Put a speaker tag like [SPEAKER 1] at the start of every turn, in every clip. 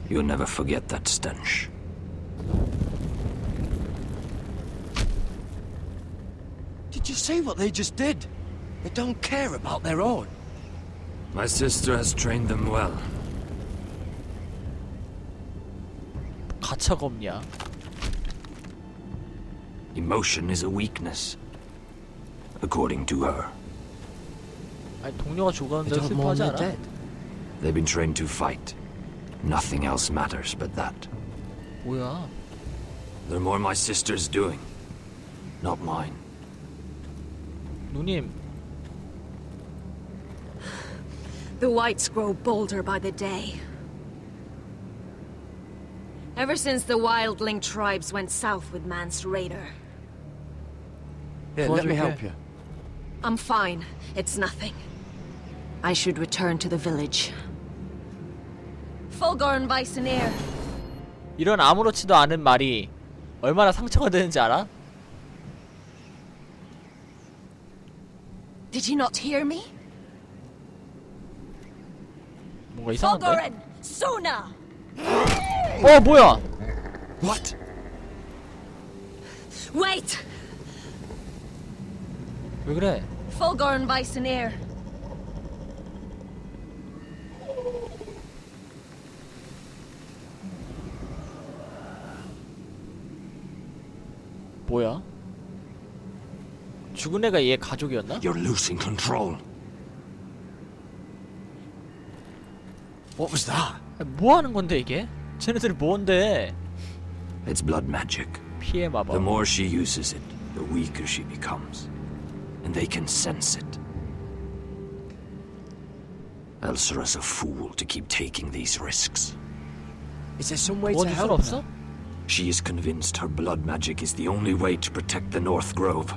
[SPEAKER 1] You'll never forget that stench.
[SPEAKER 2] Did you see what they just did? They don't care about their own.
[SPEAKER 1] My sister has trained them well.
[SPEAKER 3] 가차가 없냐?
[SPEAKER 1] Emotion is a weakness, according to her.
[SPEAKER 3] 아니 동료가
[SPEAKER 2] They
[SPEAKER 3] 죽었는데
[SPEAKER 2] don't mourn
[SPEAKER 3] 슬퍼하지
[SPEAKER 2] their
[SPEAKER 3] 않아?
[SPEAKER 2] dead.
[SPEAKER 1] They've been trained to fight. Nothing else matters but that.
[SPEAKER 3] 뭐야?
[SPEAKER 1] They're more my sister's doing, not mine.
[SPEAKER 3] 누님,
[SPEAKER 4] The whites grow bolder by the day. Ever since the wildling tribes went south with Mance Raider.
[SPEAKER 2] Here, let me help you.
[SPEAKER 4] I'm fine. It's nothing. I should return to the village. Fulgorn Viceneer.
[SPEAKER 3] 이런 아무렇지도 않은 말이 얼마나 상처가 되는지 알아?
[SPEAKER 4] Did you not hear me?
[SPEAKER 3] 뭔가 이상한데?
[SPEAKER 4] Fulgorn! Sona!
[SPEAKER 3] 뭐야?
[SPEAKER 1] What?
[SPEAKER 4] Wait!
[SPEAKER 3] 왜 그래?
[SPEAKER 4] Fulgorn Viceneer.
[SPEAKER 3] 뭐야? 죽은 애가 얘 가족이었나?
[SPEAKER 1] You're losing control.
[SPEAKER 2] What was that?
[SPEAKER 3] 뭐 하는 건데 이게? 쟤네들이 뭔데?
[SPEAKER 1] It's blood magic.
[SPEAKER 3] 피해 마법.
[SPEAKER 1] The more she uses it, the weaker she becomes. And they can sense it. Elsera's a fool to keep taking these risks.
[SPEAKER 2] Is there some way to
[SPEAKER 3] 도와줄 순
[SPEAKER 2] help
[SPEAKER 3] 없어?
[SPEAKER 2] her?
[SPEAKER 1] She is convinced her blood magic is the only way to protect the North Grove.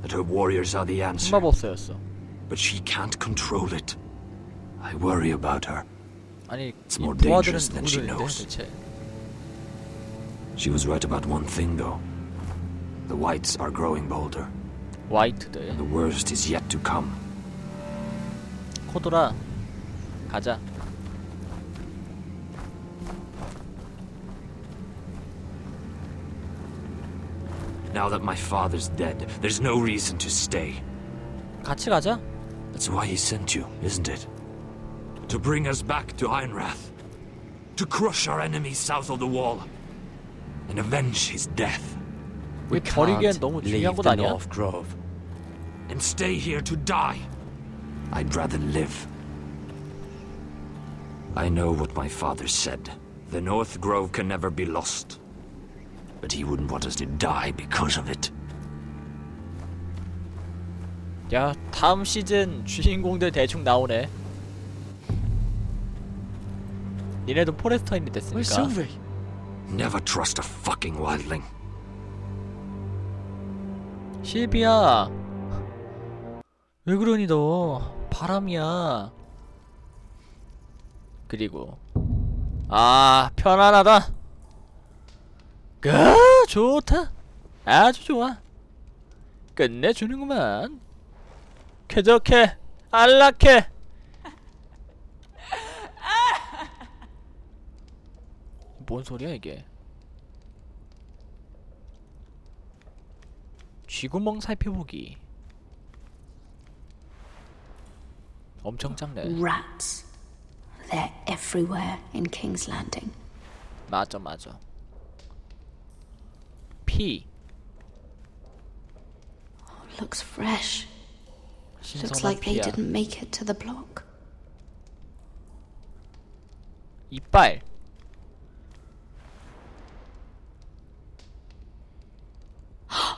[SPEAKER 1] That her warriors are the answer.
[SPEAKER 3] 흑마법사였어.
[SPEAKER 1] But she can't control it. I worry about her.
[SPEAKER 3] 아니,
[SPEAKER 1] It's
[SPEAKER 3] 이
[SPEAKER 1] more
[SPEAKER 3] 부하들은
[SPEAKER 1] dangerous than she
[SPEAKER 3] 누구들인데
[SPEAKER 1] knows.
[SPEAKER 3] 대체?
[SPEAKER 1] She was right about one thing, though. The whites are growing bolder.
[SPEAKER 3] 화이트들.
[SPEAKER 1] The worst is yet to come.
[SPEAKER 3] 코돌아, 가자.
[SPEAKER 1] Now that my father's dead, there's no reason to stay.
[SPEAKER 3] 같이 가자.
[SPEAKER 1] That's why he sent you, isn't it? To bring us back to Ironrath. To crush our enemies south of the wall. And avenge his death.
[SPEAKER 3] 왜 버리기엔 너무 중요한
[SPEAKER 2] leave
[SPEAKER 3] 것
[SPEAKER 2] the
[SPEAKER 3] 아니야?
[SPEAKER 2] North Grove.
[SPEAKER 1] And stay here to die. I'd rather live. I know what my father said. The North Grove can never be lost. But he wouldn't want us to die because of it.
[SPEAKER 3] 야, 다음 시즌 주인공들 대충 나오네. 니네도 포레스터인이
[SPEAKER 2] Where's
[SPEAKER 3] 됐으니까.
[SPEAKER 2] Sylvie?
[SPEAKER 1] Never trust a fucking wildling.
[SPEAKER 3] 실비야, 왜 그러니 너? 바람이야. 그리고 편안하다. 좋다. 아주 좋아. 끝내주는구만. 쾌적해. 안락해. 뭔 소리야 이게? 쥐구멍 살펴보기. 엄청 작네.
[SPEAKER 5] Rats. They're everywhere in King's Landing.
[SPEAKER 3] 맞아. 피.
[SPEAKER 5] Looks fresh. Looks
[SPEAKER 3] 신선한
[SPEAKER 5] like they
[SPEAKER 3] 피야.
[SPEAKER 5] didn't make it to the block.
[SPEAKER 3] 이빨.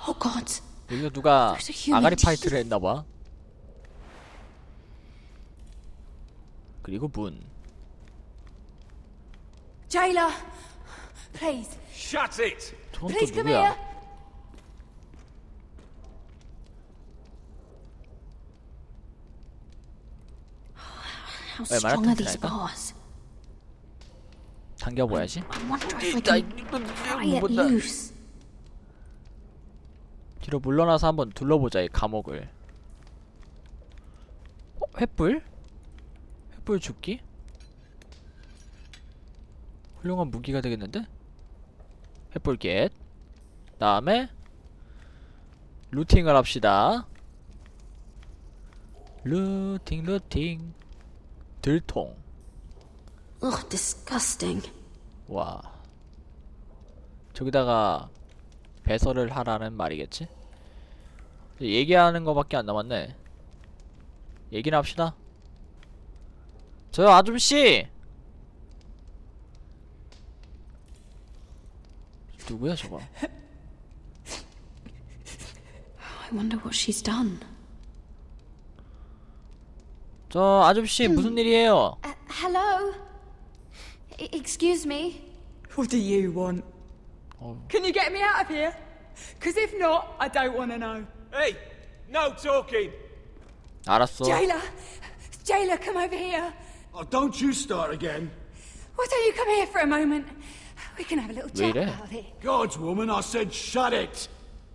[SPEAKER 5] Oh God!
[SPEAKER 3] 여기서 누가
[SPEAKER 5] There's a human
[SPEAKER 3] 아가리
[SPEAKER 5] teeth.
[SPEAKER 3] 파이트를 했나봐. 그리고 문.
[SPEAKER 4] Jailer! Please.
[SPEAKER 6] Shut it!
[SPEAKER 3] 저건 또
[SPEAKER 4] Please come
[SPEAKER 3] 누구야?
[SPEAKER 4] here.
[SPEAKER 5] How
[SPEAKER 3] Wait,
[SPEAKER 5] strong are
[SPEAKER 3] 말했던
[SPEAKER 5] these
[SPEAKER 3] 줄 알까?
[SPEAKER 5] bars?
[SPEAKER 3] 당겨봐야지.
[SPEAKER 5] I wonder if I can pry it loose.
[SPEAKER 3] 뒤로 물러나서 한번 둘러보자 이 감옥을. 횃불? 횃불 죽기? 훌륭한 무기가 되겠는데? 횃불겟. 다음에 루팅을 합시다. 루팅. 들통.
[SPEAKER 5] Ugh, disgusting.
[SPEAKER 3] 와. 저기다가 배설을 하라는 말이겠지? 얘기하는 거밖에 안 남았네. 얘기나 합시다. 저 아줌씨! 누구야 저거?
[SPEAKER 5] I wonder what she's done.
[SPEAKER 3] 저 아줌씨 무슨 일이에요?
[SPEAKER 5] Hello? Excuse me?
[SPEAKER 6] What do you want? Can you get me out of here? Because if not, I don't want to know.
[SPEAKER 7] Hey, no talking.
[SPEAKER 3] 알았어.
[SPEAKER 6] Jailer, come over here.
[SPEAKER 2] Oh, don't you start again.
[SPEAKER 6] Why don't you come here for a moment? We can have a little chat
[SPEAKER 3] 이래?
[SPEAKER 6] about it.
[SPEAKER 2] God's woman, I said shut it.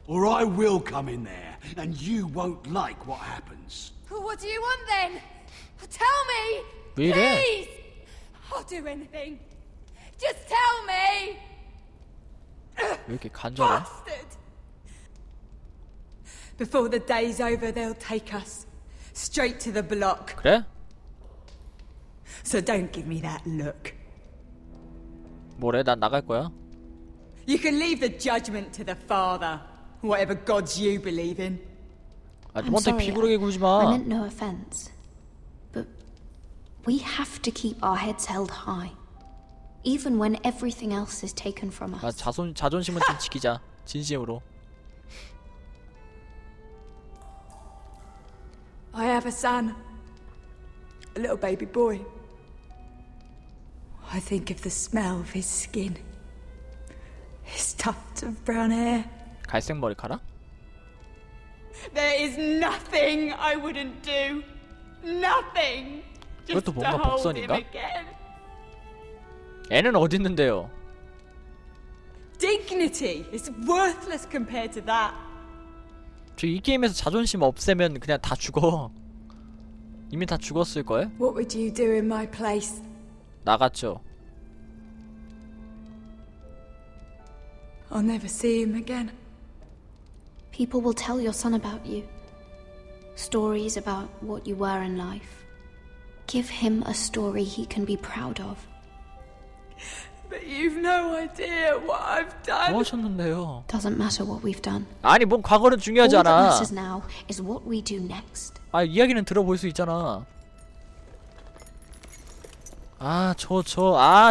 [SPEAKER 2] Or I will come in there, and you won't like what happens.
[SPEAKER 6] Well, what do you want then? Tell me,
[SPEAKER 3] 왜 이래?
[SPEAKER 6] please. I'll do anything. Just tell me.
[SPEAKER 3] 왜 이렇게 간절해?
[SPEAKER 6] Bastard. Before the day's over, they'll take us straight to the block.
[SPEAKER 3] 그래?
[SPEAKER 6] So don't give me that look.
[SPEAKER 3] 뭐래? 난 나갈 거야.
[SPEAKER 6] You can leave the judgment to the Father, whatever gods you believe in.
[SPEAKER 3] 아,
[SPEAKER 5] I'm
[SPEAKER 3] 너한테
[SPEAKER 5] sorry,
[SPEAKER 3] 비굴하게 굴지
[SPEAKER 5] I
[SPEAKER 3] 마.
[SPEAKER 5] meant no offense. But we have to keep our heads held high. Even when everything else is taken from
[SPEAKER 3] 아,
[SPEAKER 5] us.
[SPEAKER 3] 자존심은 좀 지키자. 진심으로.
[SPEAKER 6] I have a son, a little baby boy. I think of the smell of his skin, his tufts of brown hair.
[SPEAKER 3] 갈색 머리카락?
[SPEAKER 6] There is nothing I wouldn't do. Nothing. Just
[SPEAKER 3] 그것도
[SPEAKER 6] to
[SPEAKER 3] 뭔가
[SPEAKER 6] hold him
[SPEAKER 3] 복선인가?
[SPEAKER 6] again.
[SPEAKER 3] 애는 어디 있는데요?
[SPEAKER 6] Dignity is worthless compared to that.
[SPEAKER 3] 저 이 게임에서 자존심 없애면 그냥 다 죽어. 이미 다 죽었을 거예요?
[SPEAKER 6] What would you do in my place?
[SPEAKER 3] 나갔죠.
[SPEAKER 6] I'll never see him again.
[SPEAKER 5] People will tell your son about you. Stories about what you were in life. Give him a story he can be proud of.
[SPEAKER 6] But you've no idea what I've done.
[SPEAKER 3] 뭐 하셨는데요?
[SPEAKER 5] Doesn't matter what we've done.
[SPEAKER 3] 아니 뭔 과거는
[SPEAKER 5] All
[SPEAKER 3] 중요하지
[SPEAKER 5] that
[SPEAKER 3] 않아.
[SPEAKER 5] matters now is what we do next.
[SPEAKER 3] 아, 이야기는 들어볼 수 있잖아. 아,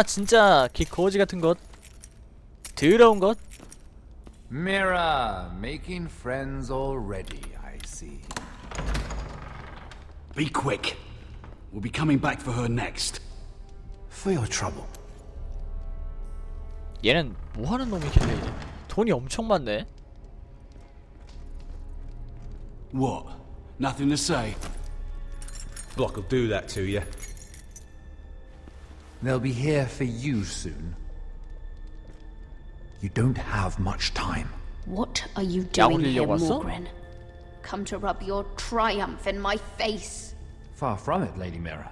[SPEAKER 3] 진짜 기 거지 같은 것. 더러운 것.
[SPEAKER 8] Mira, making friends already, I see.
[SPEAKER 2] Be quick. We'll be coming back for her next.
[SPEAKER 8] For your trouble.
[SPEAKER 3] 얘는 뭐 하는 놈이길래 이제 돈이 엄청 많네.
[SPEAKER 2] What? Nothing to say?
[SPEAKER 7] Block will do that to you.
[SPEAKER 8] They'll be here for you soon. You don't have much time.
[SPEAKER 5] What are you doing here,
[SPEAKER 3] 올리려고 왔어?
[SPEAKER 5] Morgren? Come to rub your triumph in my face.
[SPEAKER 8] Far from it, Lady Mira.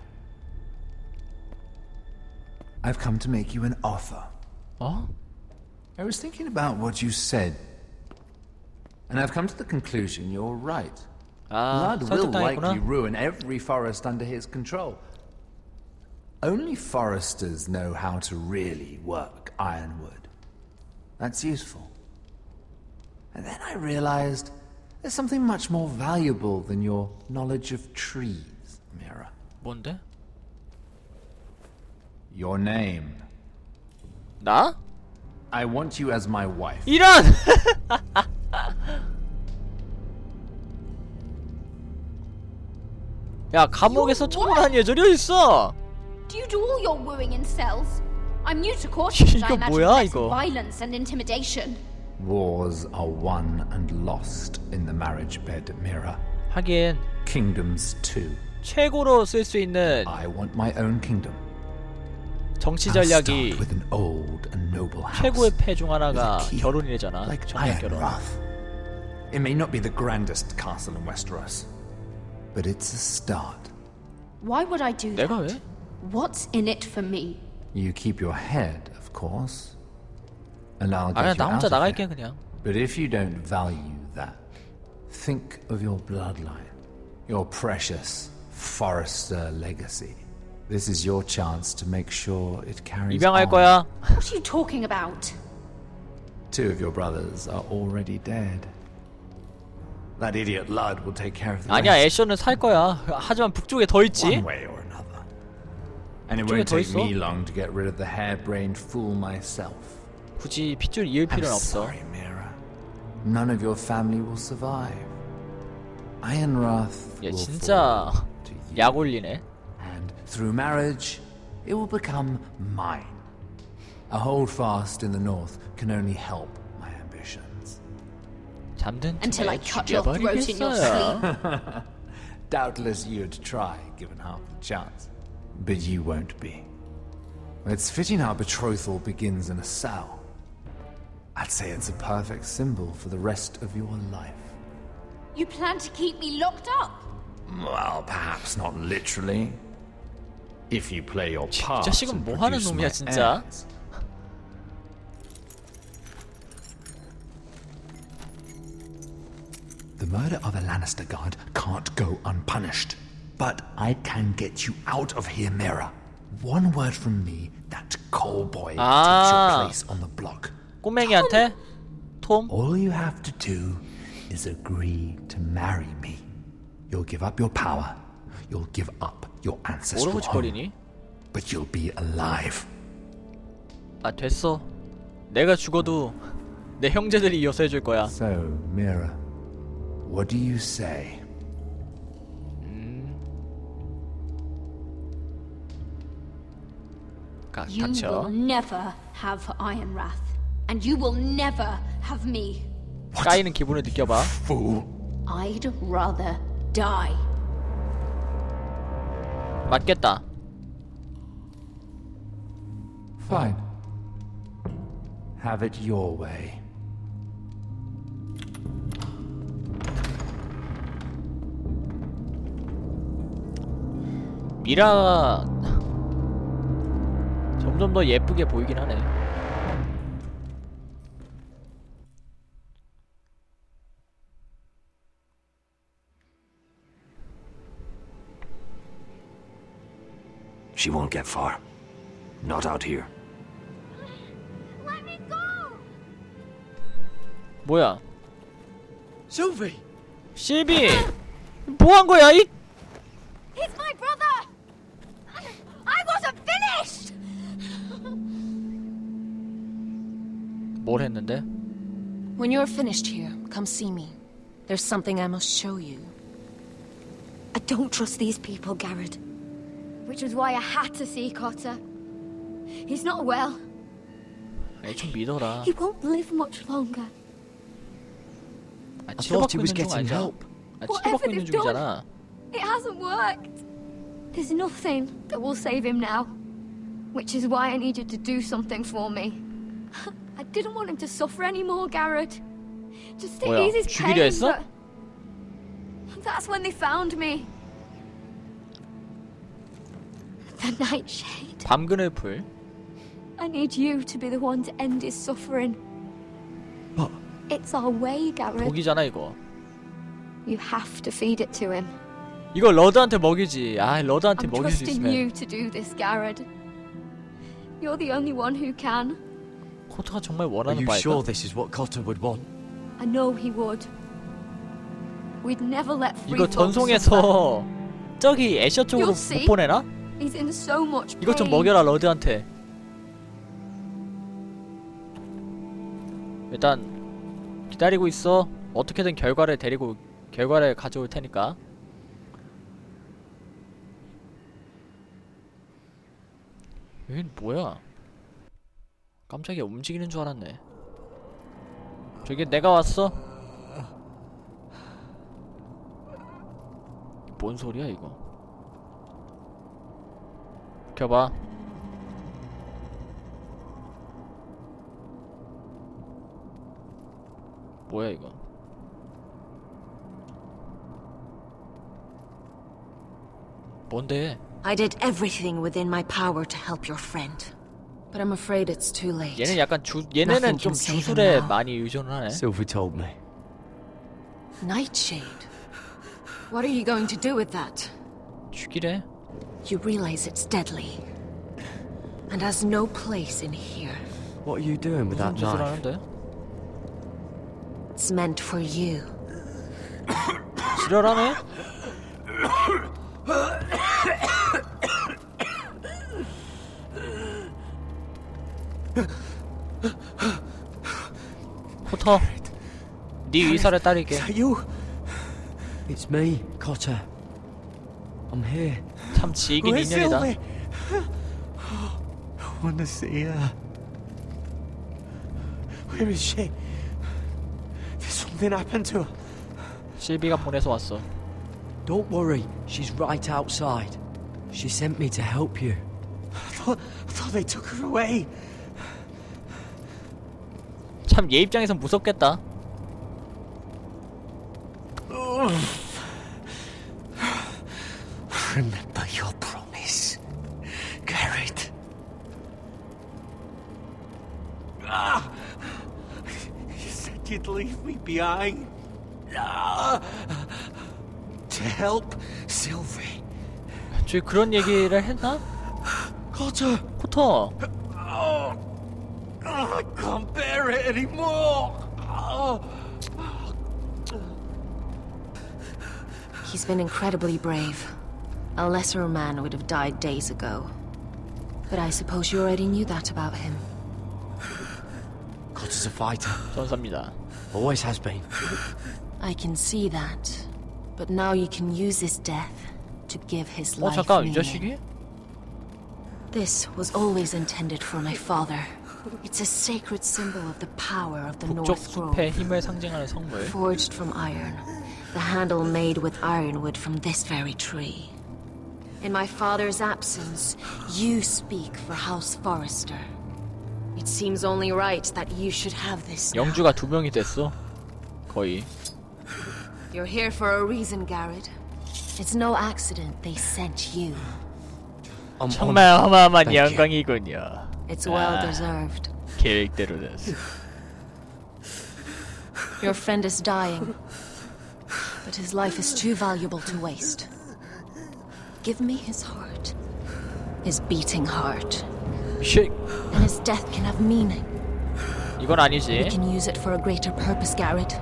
[SPEAKER 8] I've come to make you an offer.
[SPEAKER 3] 어?
[SPEAKER 8] I was thinking about what you said, and I've come to the conclusion you're right.
[SPEAKER 3] 아,
[SPEAKER 8] Blood will likely
[SPEAKER 3] 설득당했구나.
[SPEAKER 8] ruin every forest under his control. Only foresters know how to really work ironwood. That's useful. And then I realized there's something much more valuable than your knowledge of trees, Mira.
[SPEAKER 3] 뭔데?
[SPEAKER 8] Your name.
[SPEAKER 3] 나?
[SPEAKER 8] I want you as my wife.
[SPEAKER 3] 이런! 야, 감옥에서 청혼한 예절이 있어.
[SPEAKER 5] Do you do all your wooing in cells? I'm new to caution, but I
[SPEAKER 3] 이거
[SPEAKER 5] imagine
[SPEAKER 3] 뭐야,
[SPEAKER 5] less
[SPEAKER 3] 이거?
[SPEAKER 5] violence and intimidation.
[SPEAKER 8] Wars are won and lost in the marriage bed, Mira.
[SPEAKER 3] 하긴
[SPEAKER 8] Kingdoms too.
[SPEAKER 3] 최고로 쓸 수 있는
[SPEAKER 8] I want my own kingdom.
[SPEAKER 3] 정치
[SPEAKER 8] I'll
[SPEAKER 3] 전략이
[SPEAKER 8] start with an old and noble house.
[SPEAKER 3] 최고의 패 중 하나가
[SPEAKER 8] with a keep,
[SPEAKER 3] 결혼이래잖아.
[SPEAKER 8] like
[SPEAKER 3] 청약 결혼.
[SPEAKER 8] Ironrath. It may not be the grandest castle in Westeros, but it's a start.
[SPEAKER 5] Why would I do
[SPEAKER 3] 내가
[SPEAKER 5] that?
[SPEAKER 3] 왜?
[SPEAKER 5] What's in it for me?
[SPEAKER 8] You keep your head course. And I'll
[SPEAKER 3] 아니야,
[SPEAKER 8] get
[SPEAKER 3] 나
[SPEAKER 8] you
[SPEAKER 3] 혼자
[SPEAKER 8] out of
[SPEAKER 3] 나갈게
[SPEAKER 8] here.
[SPEAKER 3] 그냥.
[SPEAKER 8] But if you don't value that, think of your bloodline, your precious Forrester legacy. This is your chance to make sure it carries
[SPEAKER 3] 입양할
[SPEAKER 8] on.
[SPEAKER 3] 거야.
[SPEAKER 5] What are you talking about?
[SPEAKER 8] Two of your brothers are already dead. That idiot Lud will take care of the
[SPEAKER 3] 아니야,
[SPEAKER 8] rest.
[SPEAKER 3] 애셔는 살 거야. 하지만 북쪽에 더 있지.
[SPEAKER 8] One way or another. And it
[SPEAKER 3] 북쪽에
[SPEAKER 8] won't
[SPEAKER 3] 더
[SPEAKER 8] take
[SPEAKER 3] 있어.
[SPEAKER 8] me long to get rid of the harebrained fool myself.
[SPEAKER 3] 굳이 핏줄 이을
[SPEAKER 8] I'm
[SPEAKER 3] 필요는 없어.
[SPEAKER 8] sorry, Mira. None of your family will survive. Ironwrath
[SPEAKER 3] 얘
[SPEAKER 8] will
[SPEAKER 3] 진짜
[SPEAKER 8] fall to you.
[SPEAKER 3] 약 올리네.
[SPEAKER 8] And through marriage, it will become mine. A holdfast in the north can only help my ambitions.
[SPEAKER 3] 잠든
[SPEAKER 5] Until I
[SPEAKER 3] 틈에
[SPEAKER 5] cut your throat in your
[SPEAKER 3] 죽여버리겠어요.
[SPEAKER 5] sleep.
[SPEAKER 8] Doubtless you'd try, given half the chance. But you won't be. It's fitting our betrothal begins in a cell. I'd say it's a perfect symbol for the rest of your life.
[SPEAKER 5] You plan to keep me locked up?
[SPEAKER 8] Well, perhaps not literally. If you play your part
[SPEAKER 3] 자식은
[SPEAKER 8] and
[SPEAKER 3] 뭐 하는
[SPEAKER 8] produce
[SPEAKER 3] 놈이야,
[SPEAKER 8] my
[SPEAKER 3] 진짜?
[SPEAKER 8] heirs. The murder of a Lannister guard can't go unpunished. But I can get you out of here, Mira. One word from me, that coal boy takes your place on the block.
[SPEAKER 3] 꼬맹이한테 톰.
[SPEAKER 8] All you have to do is agree to marry me. You'll give up your power. You'll give up your ancestral
[SPEAKER 3] 뭐라고
[SPEAKER 8] home.
[SPEAKER 3] 짓거리니?
[SPEAKER 8] But you'll be alive.
[SPEAKER 3] 아 됐어. 내가 죽어도 내 형제들이 이어서 해줄 거야.
[SPEAKER 8] So, Mira, what do you say?
[SPEAKER 5] You will
[SPEAKER 3] 닥쳐.
[SPEAKER 5] never have Ironwrath. And you will never have me.
[SPEAKER 3] 까이는 기분을 느껴봐.
[SPEAKER 8] Fool.
[SPEAKER 5] I'd rather die.
[SPEAKER 3] 맞겠다.
[SPEAKER 8] Fine. Have it your way.
[SPEAKER 3] 미라가 점점 더 예쁘게 보이긴 하네.
[SPEAKER 1] She won't get far. Not out here.
[SPEAKER 5] Let me go!
[SPEAKER 3] 뭐야?
[SPEAKER 2] Sylvie!
[SPEAKER 3] 실비! 뭐한 거야 이?
[SPEAKER 5] He's my brother! I wasn't finished!
[SPEAKER 3] 뭘 했는데?
[SPEAKER 4] When you're finished here, come see me. There's something I must show you.
[SPEAKER 5] I don't trust these people, Garrett. Which was why I had to see Cotter. He's not well.
[SPEAKER 3] 아니 좀 믿어라.
[SPEAKER 5] He won't live much longer.
[SPEAKER 3] 아,
[SPEAKER 2] thought he
[SPEAKER 3] 치료받고
[SPEAKER 2] was
[SPEAKER 3] 있는 중
[SPEAKER 2] getting
[SPEAKER 3] 아니잖아.
[SPEAKER 2] help.
[SPEAKER 3] 아, 치료받고 있는 중이잖아.
[SPEAKER 5] It hasn't worked. There's nothing that will save him now. Which is why I need you to do something for me. I didn't want him to suffer anymore, Garrett. Just to
[SPEAKER 3] 뭐야,
[SPEAKER 5] ease his
[SPEAKER 3] 죽이려
[SPEAKER 5] pain,
[SPEAKER 3] 했어?
[SPEAKER 5] but that's when they found me. The Nightshade.
[SPEAKER 3] 밤그늘풀.
[SPEAKER 5] I need you to be the one to end his suffering.
[SPEAKER 2] But
[SPEAKER 5] It's our way, Garrett.
[SPEAKER 3] 독이잖아 이거.
[SPEAKER 5] You have to feed it to him.
[SPEAKER 3] 이거 러드한테 먹이지. 아, 러드한테
[SPEAKER 5] I'm
[SPEAKER 3] 먹일 수
[SPEAKER 5] trusting
[SPEAKER 3] 있으면.
[SPEAKER 5] you to do this, Garrett. You're the only one who can.
[SPEAKER 3] 코트가 정말
[SPEAKER 2] are
[SPEAKER 3] 원하는
[SPEAKER 2] you
[SPEAKER 3] 바일까?
[SPEAKER 2] sure this is what Cotter would want?
[SPEAKER 5] I know he would. We'd never let free
[SPEAKER 3] 이거
[SPEAKER 5] folks
[SPEAKER 3] 전송에서 저기 애셔 쪽으로
[SPEAKER 5] You'll see.
[SPEAKER 3] 못 보내나?
[SPEAKER 5] suffer. He's in so much pain.
[SPEAKER 3] 이것 좀 먹여라 러드한테. 일단 기다리고 있어. 어떻게든 결과를 가져올 테니까. 얘는 뭐야? 깜짝이야, 움직이는 줄 알았네. 저기 내가 왔어. 뭔 소리야 이거? 켜봐. 뭐야 이거? 뭔데?
[SPEAKER 4] I did everything within my power to help your friend. but I'm afraid it's too late.
[SPEAKER 3] 얘는 약간 얘네는 좀 주술에 많이 의존을 하네.
[SPEAKER 9] Sylvie told me.
[SPEAKER 4] Nightshade? What are you going to do with that?
[SPEAKER 3] 죽이래.
[SPEAKER 4] You realize it's deadly. And has no place in here.
[SPEAKER 9] What are you doing with that
[SPEAKER 3] 무슨 짓을
[SPEAKER 9] knife?
[SPEAKER 3] 하는데?
[SPEAKER 4] It's meant for you.
[SPEAKER 3] 지랄하네? 포터, 네 의사를 따르게.
[SPEAKER 9] You? It's me, Cotter. I'm here.
[SPEAKER 3] 참 지긴
[SPEAKER 9] Where's
[SPEAKER 3] 인연이다.
[SPEAKER 9] Sylvie? I want to see her. Where is she? Did something happen to her?
[SPEAKER 3] 실비가 보내서 왔어.
[SPEAKER 9] Don't worry, she's right outside. She sent me to help you. I thought they took her away.
[SPEAKER 3] 참 얘 입장에선 무섭겠다.
[SPEAKER 9] Remember your promise, Garrett. You said you'd leave me behind. To help Sylvie.
[SPEAKER 3] 저기 그런 얘기를 했나?
[SPEAKER 9] Cotter.
[SPEAKER 3] 포터.
[SPEAKER 9] I can't bear it anymore.
[SPEAKER 4] He's been incredibly brave. A lesser man would have died days ago. But I suppose you already knew that about him.
[SPEAKER 9] Cotter's a fighter.
[SPEAKER 3] 전사입니다.
[SPEAKER 9] Always has been.
[SPEAKER 4] I can see that. But now you can use his death to give his life
[SPEAKER 3] 잠깐 이
[SPEAKER 4] meaning.
[SPEAKER 3] 자식이?
[SPEAKER 4] This was always intended for my father. It's a sacred symbol of the power of the
[SPEAKER 3] 북쪽
[SPEAKER 4] North Grove.
[SPEAKER 3] 숲의 힘을 상징하는 성물.
[SPEAKER 4] Forged from iron. The handle made with ironwood from this very tree. In my father's absence, you speak for House Forrester. It seems only right that you should have this now.
[SPEAKER 3] 영주가 2명이 됐어. 거의.
[SPEAKER 4] You're here for a reason, Garrett. It's no accident they sent you.
[SPEAKER 3] 정말 어마어마한 영광이군요.
[SPEAKER 4] It's well deserved.
[SPEAKER 3] 계획대로 됐어.
[SPEAKER 4] Your friend is dying, but his life is too valuable to waste. Give me his heart, his beating heart,
[SPEAKER 3] 쉐.
[SPEAKER 4] and his death can have meaning.
[SPEAKER 3] 이건
[SPEAKER 4] We
[SPEAKER 3] 아니지.
[SPEAKER 4] can use it for a greater purpose, Garrett.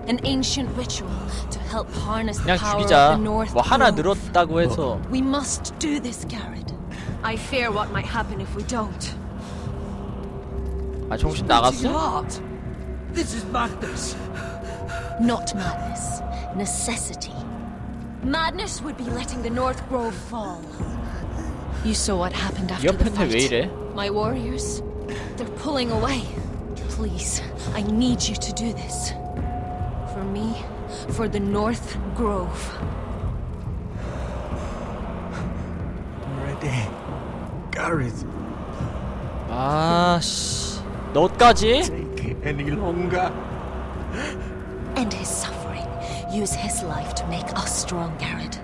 [SPEAKER 4] An ancient ritual to help harness the
[SPEAKER 3] 그냥
[SPEAKER 4] power of
[SPEAKER 3] 죽이자.
[SPEAKER 4] the North
[SPEAKER 3] 뭐 하나
[SPEAKER 4] Grove.
[SPEAKER 3] 늘었다고 해서.
[SPEAKER 4] We must do this, Garrett. I fear what might happen if we don't.
[SPEAKER 3] 아 정신 나갔어?
[SPEAKER 2] Heart. This is madness.
[SPEAKER 4] Not madness, necessity. Madness would be letting the North Grove fall. You saw what happened after the
[SPEAKER 3] 옆에 왜
[SPEAKER 4] fight.
[SPEAKER 3] 이래?
[SPEAKER 4] My warriors, they're pulling away. Please, I need you to do this. For me, for the North Grove.
[SPEAKER 9] Ready. Garrett.
[SPEAKER 3] 아씨. 너까지?
[SPEAKER 9] Take it any longer.
[SPEAKER 4] End his suffering. Use his life to make us strong, Garrett.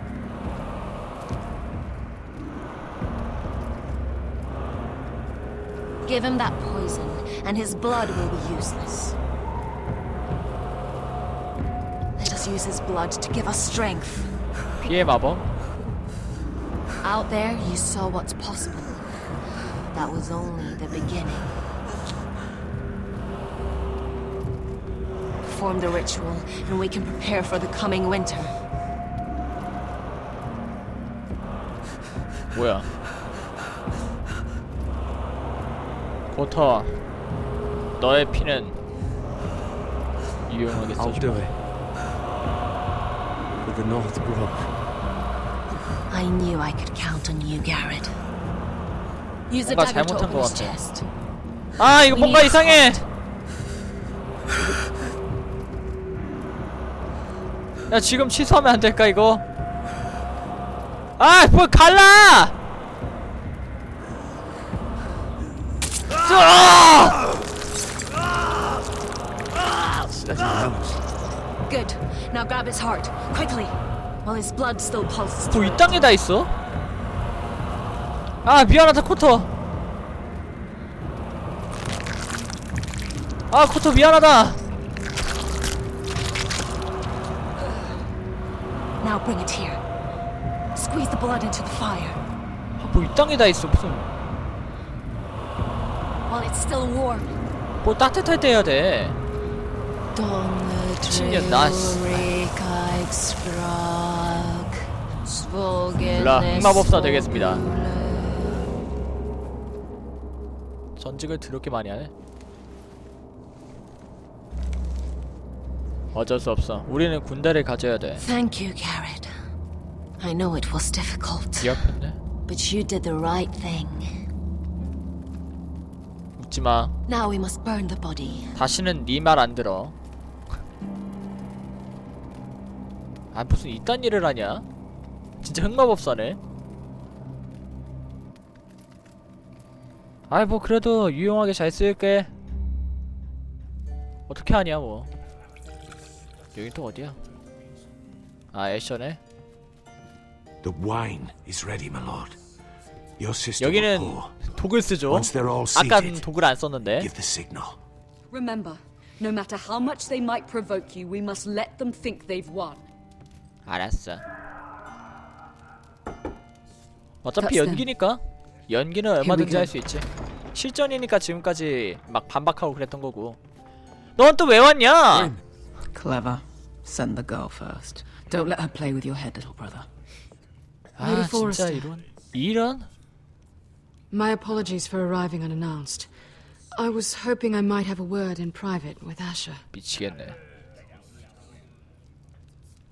[SPEAKER 4] Give him that poison, and his blood will be useless. Let us use his blood to give us strength.
[SPEAKER 3] 피해 마법.
[SPEAKER 4] Out there, you saw what's possible. That was only the beginning. Perform the ritual, and we can prepare for the coming winter.
[SPEAKER 3] 뭐야? 고터. 너의 피는 유용하게
[SPEAKER 9] I'll do
[SPEAKER 3] 써주마.
[SPEAKER 9] it. For the North Grove.
[SPEAKER 4] I knew I could count on you, Garrett. Use the
[SPEAKER 3] 뭔가
[SPEAKER 4] dagger to
[SPEAKER 3] 잘못한
[SPEAKER 4] open
[SPEAKER 3] 것
[SPEAKER 4] his
[SPEAKER 3] 같아.
[SPEAKER 4] chest.
[SPEAKER 3] 아 이거
[SPEAKER 4] We
[SPEAKER 3] 뭔가
[SPEAKER 4] need his
[SPEAKER 3] 이상해.
[SPEAKER 4] heart.
[SPEAKER 3] 야 지금 취소하면 안 될까 이거? 아 뭐 갈라!
[SPEAKER 4] Good. Now grab his heart, quickly, while his blood still pulses.
[SPEAKER 3] 뭐 이 땅에 다 있어? 아 미안하다 코터. 아 코토 미안하다.
[SPEAKER 4] Now bring it here. Squeeze the blood into the fire.
[SPEAKER 3] 뭐 이 땅에 다 있어 무슨.
[SPEAKER 4] While it's still warm.
[SPEAKER 3] 뭐 따뜻할 때 해야 돼.
[SPEAKER 4] 미친년
[SPEAKER 3] 나 몰라. 흑마법사 되겠습니다. 전직을 더럽게 많이 하네. 어쩔 수 없어. 우리는 군대를 가져야 돼.
[SPEAKER 4] Thank you, Garrett. I know it was difficult.
[SPEAKER 3] 기억했네.
[SPEAKER 4] But you did the right thing.
[SPEAKER 3] 웃지마.
[SPEAKER 4] Now we must burn the body.
[SPEAKER 3] 다시는 네 말 안 들어. 아 무슨 이딴 일을 하냐? 진짜 흑마법사네. 아이 뭐 그래도 유용하게 잘 쓸게. 어떻게 하냐 뭐. 여긴 또 어디야? 아 애셔네.
[SPEAKER 1] The wine is ready, my lord. Your sister
[SPEAKER 3] 여기는
[SPEAKER 1] will pour.
[SPEAKER 3] 독을 쓰죠.
[SPEAKER 1] Once they're all
[SPEAKER 3] 아깐
[SPEAKER 1] seated,
[SPEAKER 3] 독을 안 썼는데.
[SPEAKER 1] give the signal.
[SPEAKER 6] Remember, no matter how much they might provoke you, we must let them think they've won.
[SPEAKER 3] 알았어. 어차피
[SPEAKER 6] That's
[SPEAKER 3] 연기니까 연기는 얼마든지 할 수 있지. 실전이니까 지금까지 막 반박하고 그랬던 거고. 넌 또 왜 왔냐?
[SPEAKER 9] Clever. Send the girl first. Don't let her play with your head, little brother.
[SPEAKER 3] 아
[SPEAKER 10] Lady
[SPEAKER 3] 진짜
[SPEAKER 10] Forrester.
[SPEAKER 3] 이런?
[SPEAKER 10] My apologies for arriving unannounced. I was hoping I might have a word in private with Asher.
[SPEAKER 3] 미치겠네.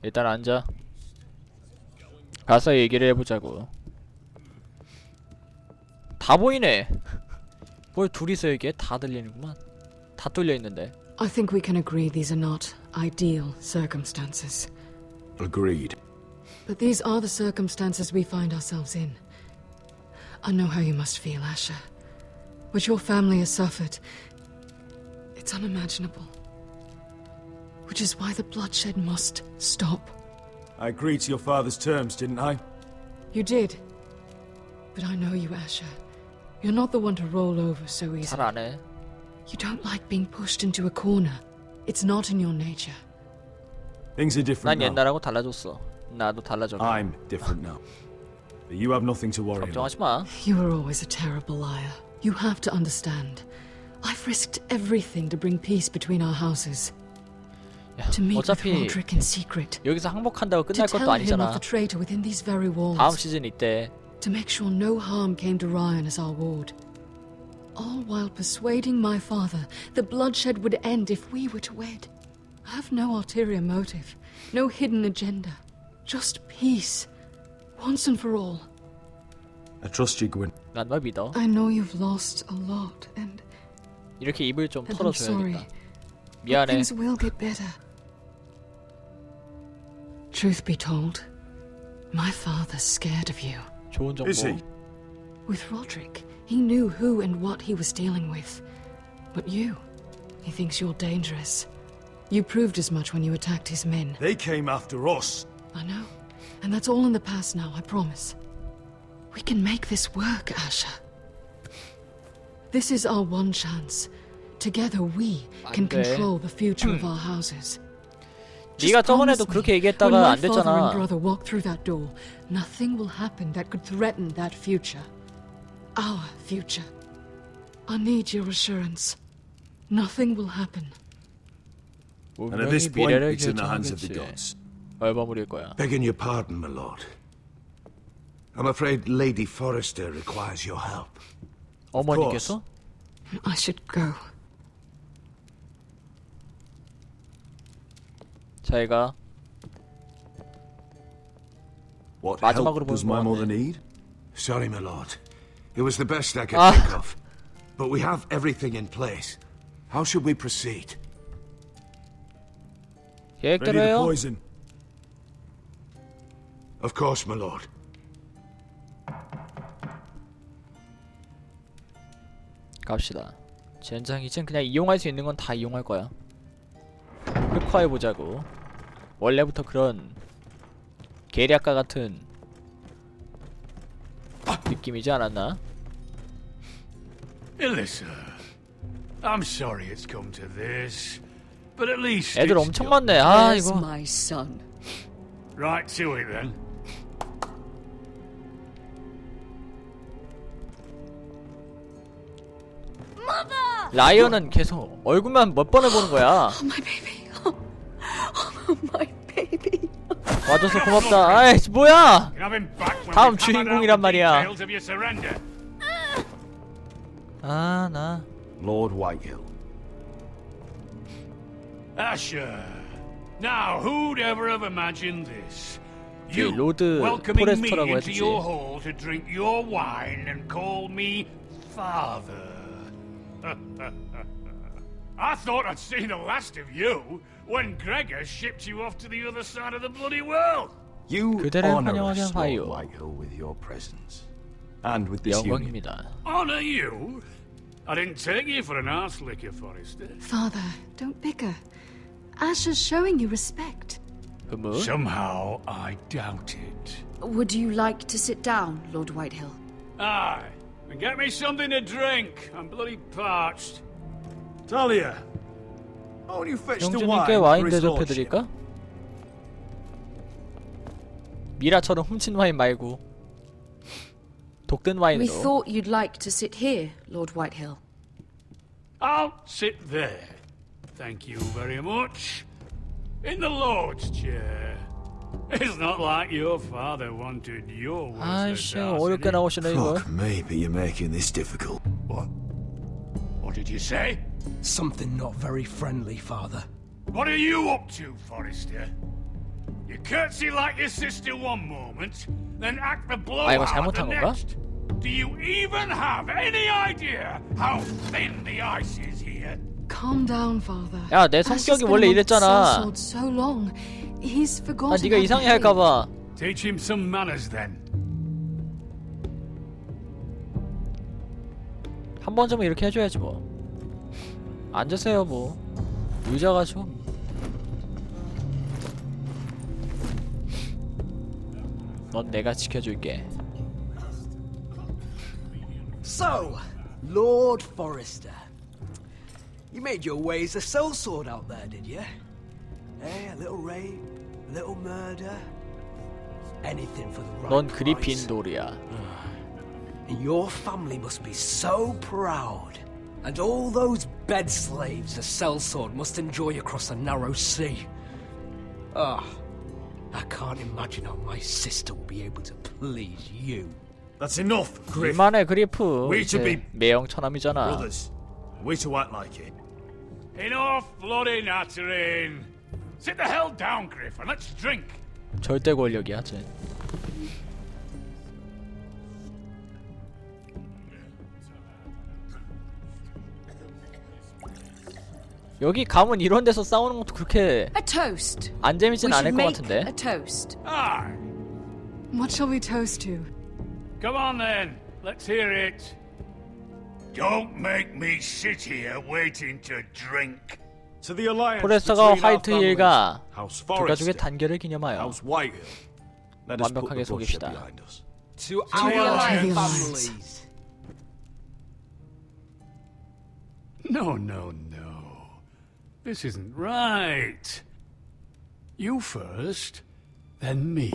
[SPEAKER 3] 일단 앉아. 가서 얘기를 해보자고. 다 보이네. 뭘 둘이서 얘기해? 다 들리는구만. 다 뚫려 있는데.
[SPEAKER 10] I think we can agree these are not ideal circumstances.
[SPEAKER 2] Agreed.
[SPEAKER 10] But these are the circumstances we find ourselves in. I know how you must feel, Asher. What your family has suffered, it's unimaginable. Which is why the bloodshed must stop.
[SPEAKER 2] I agreed to your father's terms, didn't I?
[SPEAKER 10] You did. But I know you, Asher. You're not the one to roll over so easily.
[SPEAKER 3] 잘 안 해.
[SPEAKER 10] You don't like being pushed into a corner. It's not in your nature.
[SPEAKER 2] Things are different
[SPEAKER 3] 난
[SPEAKER 2] now.
[SPEAKER 3] 옛날하고 달라졌어. 나도 달라져.
[SPEAKER 2] I'm different now. But you have nothing to worry about.
[SPEAKER 3] 걱정하지 마.
[SPEAKER 10] You were always a terrible liar. You have to understand. I've risked everything to bring peace between our houses.
[SPEAKER 3] 야,
[SPEAKER 10] To meet with
[SPEAKER 3] 어차피
[SPEAKER 10] Roderick in secret.
[SPEAKER 3] 여기서 항복한다고
[SPEAKER 10] To
[SPEAKER 3] 끝날 것도
[SPEAKER 10] tell him of
[SPEAKER 3] 아니잖아.
[SPEAKER 10] the traitor within these very walls.
[SPEAKER 3] 다음 시즌 이때.
[SPEAKER 10] To make sure no harm came to Ryan as our ward. All while persuading my father that bloodshed would end if we were to wed. I have no ulterior motive, no hidden agenda. Just peace. Once and for all.
[SPEAKER 2] I trust you, Gwyn.
[SPEAKER 3] 난 널 믿어.
[SPEAKER 10] I know you've lost a lot, and
[SPEAKER 3] 이렇게 입을 좀
[SPEAKER 10] I'm sorry.
[SPEAKER 3] 털어줘야겠다.
[SPEAKER 10] But
[SPEAKER 3] 미안해.
[SPEAKER 10] things will get better. Truth be told, my father's scared of you.
[SPEAKER 3] 좋은 정보.
[SPEAKER 2] Is he?
[SPEAKER 10] With Roderick, he knew who and what he was dealing with. But you, he thinks you're dangerous. You proved as much when you attacked his men.
[SPEAKER 2] They came after us.
[SPEAKER 10] I know. And that's all in the past now, I promise. We can make this work, Asher. This is our one chance. Together we can
[SPEAKER 3] 안 돼.
[SPEAKER 10] control the future of our houses.
[SPEAKER 3] 네가 저번에도 그렇게 얘기했다가 안
[SPEAKER 10] When my father and
[SPEAKER 3] 됐잖아.
[SPEAKER 10] brother walk through that door, nothing will happen that could threaten that future. Our future. I need your assurance. Nothing will happen.
[SPEAKER 2] And at this
[SPEAKER 3] 운명이
[SPEAKER 2] point,
[SPEAKER 3] 미래를
[SPEAKER 2] it's in the hands of the
[SPEAKER 3] 결정하겠지.
[SPEAKER 2] gods.
[SPEAKER 3] 얼버무릴 거야.
[SPEAKER 1] Begging your pardon, my lord. I'm afraid Lady Forrester requires your help.
[SPEAKER 3] 어머니께서?
[SPEAKER 10] I should go.
[SPEAKER 3] 자기가
[SPEAKER 2] What
[SPEAKER 3] 마지막으로
[SPEAKER 2] help does
[SPEAKER 3] 보는
[SPEAKER 2] my
[SPEAKER 3] 거
[SPEAKER 2] mother
[SPEAKER 3] 같네.
[SPEAKER 2] need?
[SPEAKER 1] Sorry, my lord. It was the best I could
[SPEAKER 3] Ah.
[SPEAKER 1] think of. But we have everything in place. How should we proceed?
[SPEAKER 2] Ready
[SPEAKER 3] 계획대로
[SPEAKER 2] the
[SPEAKER 3] 해요.
[SPEAKER 2] poison.
[SPEAKER 1] Of course, my lord.
[SPEAKER 3] 갑시다. 젠장 이젠 그냥 이용할 수 있는 건 다 이용할 거야. 흑화해보자고. 원래부터 그런 계략가 같은 느낌이지 않았나?
[SPEAKER 2] Elissa, I'm sorry it's come to this, but at least
[SPEAKER 3] 애들
[SPEAKER 2] it's
[SPEAKER 3] 엄청
[SPEAKER 2] done.
[SPEAKER 3] 많네. 아
[SPEAKER 10] There's
[SPEAKER 3] 이거.
[SPEAKER 10] my son.
[SPEAKER 2] Right to it then.
[SPEAKER 3] 라이언은 계속 얼굴만 몇 번을 보는 거야.
[SPEAKER 10] Oh, my baby. Oh, my baby.
[SPEAKER 3] 와줘서 고맙다. 아이 뭐야?
[SPEAKER 2] Have him back when
[SPEAKER 3] 다음
[SPEAKER 2] we've hammered
[SPEAKER 3] 주인공이란
[SPEAKER 2] out the
[SPEAKER 3] 말이야.
[SPEAKER 2] details of your surrender.
[SPEAKER 3] 아 나.
[SPEAKER 2] Lord Whitehill. Asher. Now, who'd ever have imagined this? You
[SPEAKER 3] 로드
[SPEAKER 2] welcoming me
[SPEAKER 3] 포레스터라고
[SPEAKER 2] into
[SPEAKER 3] 했지.
[SPEAKER 2] your hall to drink your wine and call me father. I thought I'd seen the last of you when Gregor shipped you off to the other side of the bloody world.
[SPEAKER 11] You
[SPEAKER 3] 그대를
[SPEAKER 11] honor
[SPEAKER 3] 환영하게
[SPEAKER 11] us, Lord
[SPEAKER 3] 하여.
[SPEAKER 11] Whitehill, with your presence, and with this union.
[SPEAKER 3] 영광입니다.
[SPEAKER 2] Honor you? I didn't take you for an arse licker, Forrester.
[SPEAKER 10] Father, don't bicker. Asher's showing you respect.
[SPEAKER 3] 흐물.
[SPEAKER 2] Somehow I doubt it.
[SPEAKER 10] Would you like to sit down, Lord Whitehill?
[SPEAKER 2] Aye, and get me something to drink. I'm bloody parched. Talia, won't you fetch the wine
[SPEAKER 3] 형주님께
[SPEAKER 2] for
[SPEAKER 3] 와인
[SPEAKER 2] his lordship?
[SPEAKER 3] 대접해드릴까? 미라처럼 훔친 와인 말고 독든
[SPEAKER 10] We
[SPEAKER 3] 와인으로.
[SPEAKER 10] thought you'd like to sit here, Lord Whitehill.
[SPEAKER 2] I'll sit there. Thank you very much. In the Lord's chair. It's not like your father wanted your
[SPEAKER 3] 아이씨
[SPEAKER 2] worthless
[SPEAKER 3] 어렵게
[SPEAKER 2] ass,
[SPEAKER 3] 나오시네 이거.
[SPEAKER 11] Fuck me, but you're making this difficult.
[SPEAKER 2] What? What did you say?
[SPEAKER 9] Something not very friendly, Father.
[SPEAKER 2] What are you up to, Forrester? You curtsy like your sister one moment, then act the blowout
[SPEAKER 3] 이거
[SPEAKER 2] the
[SPEAKER 3] 잘못한 건가?
[SPEAKER 2] next. Do you even have any idea how thin the ice is here?
[SPEAKER 10] Calm down, Father.
[SPEAKER 3] 야, 내
[SPEAKER 10] Asher's
[SPEAKER 3] 성격이
[SPEAKER 10] been
[SPEAKER 3] 원래
[SPEAKER 10] amongst
[SPEAKER 3] 이랬잖아.
[SPEAKER 10] sellswords so long, he's
[SPEAKER 3] 아
[SPEAKER 10] forgotten.
[SPEAKER 3] 네가
[SPEAKER 10] how to
[SPEAKER 3] 이상해
[SPEAKER 10] behave.
[SPEAKER 3] 할까봐.
[SPEAKER 2] Teach him some manners then.
[SPEAKER 3] 한 번쯤은 이렇게 해줘야지 뭐. 앉으세요 뭐. 의자가지고. 넌 내가 지켜줄게.
[SPEAKER 9] So, Lord Forrester, you made your way as a sellsword out there, did you? Eh, a little rape, a little murder, anything for the right
[SPEAKER 3] 넌
[SPEAKER 9] price.
[SPEAKER 3] 그리핀돌이야.
[SPEAKER 9] And your family must be so proud. And all those bed slaves a sellsword must enjoy across the narrow sea. Ah, I can't imagine how my sister will be able to please you.
[SPEAKER 11] That's enough, Griff.
[SPEAKER 3] 이만해 그리프.
[SPEAKER 11] We should
[SPEAKER 3] 이제
[SPEAKER 11] be
[SPEAKER 3] 매형처남이잖아.
[SPEAKER 11] brothers. We to act like it.
[SPEAKER 2] Enough bloody nattering. Sit the hell down, Griff, and let's drink.
[SPEAKER 3] 절대 권력이야 쟤. 여기 가면 이런 데서 싸우는 것도 그렇게
[SPEAKER 10] A toast.
[SPEAKER 3] 안 재밌진
[SPEAKER 10] We
[SPEAKER 3] 않을
[SPEAKER 10] should
[SPEAKER 3] 것
[SPEAKER 10] make
[SPEAKER 3] 같은데.
[SPEAKER 10] a toast.
[SPEAKER 2] Aye.
[SPEAKER 10] What shall we toast to?
[SPEAKER 2] Come on then, let's hear it. Don't make me sit here waiting to drink.
[SPEAKER 11] To the alliance
[SPEAKER 3] 포레스터가
[SPEAKER 11] between our
[SPEAKER 3] 화이트 힐과
[SPEAKER 11] families, House
[SPEAKER 3] 두 가족의
[SPEAKER 11] Forrester,
[SPEAKER 3] 단결을 기념하여
[SPEAKER 11] House Whitehill. Let us put
[SPEAKER 3] 완벽하게
[SPEAKER 11] the bloodshed
[SPEAKER 3] 속입시다.
[SPEAKER 11] behind us.
[SPEAKER 9] To
[SPEAKER 10] the
[SPEAKER 9] our
[SPEAKER 10] alliance.
[SPEAKER 9] families.
[SPEAKER 2] No, no, no. This isn't right. You first, then me.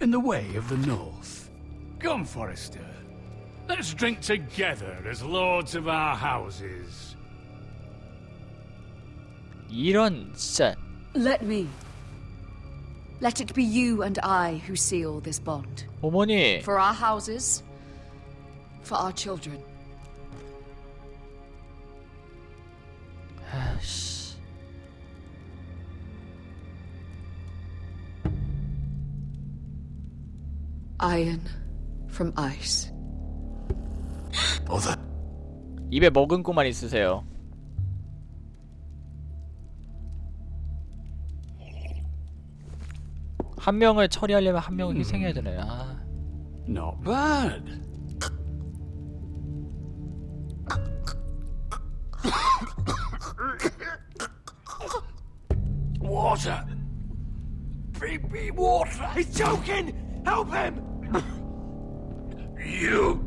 [SPEAKER 2] In the way of the North. Come, Forrester. Let's drink together as lords of our houses.
[SPEAKER 3] 이런 진짜
[SPEAKER 10] Let me. Let it be you and I who seal this bond.
[SPEAKER 3] 어머니
[SPEAKER 10] For our houses, for our children.
[SPEAKER 3] 아씨.
[SPEAKER 10] Iron from ice.
[SPEAKER 11] Mother.
[SPEAKER 3] 입에 머금고만 있으세요. 한 명을 처리하려면 한 명을 희생해야 되네. 아.
[SPEAKER 2] Not bad. Water. Bring me water.
[SPEAKER 9] He's choking! Help him!
[SPEAKER 2] You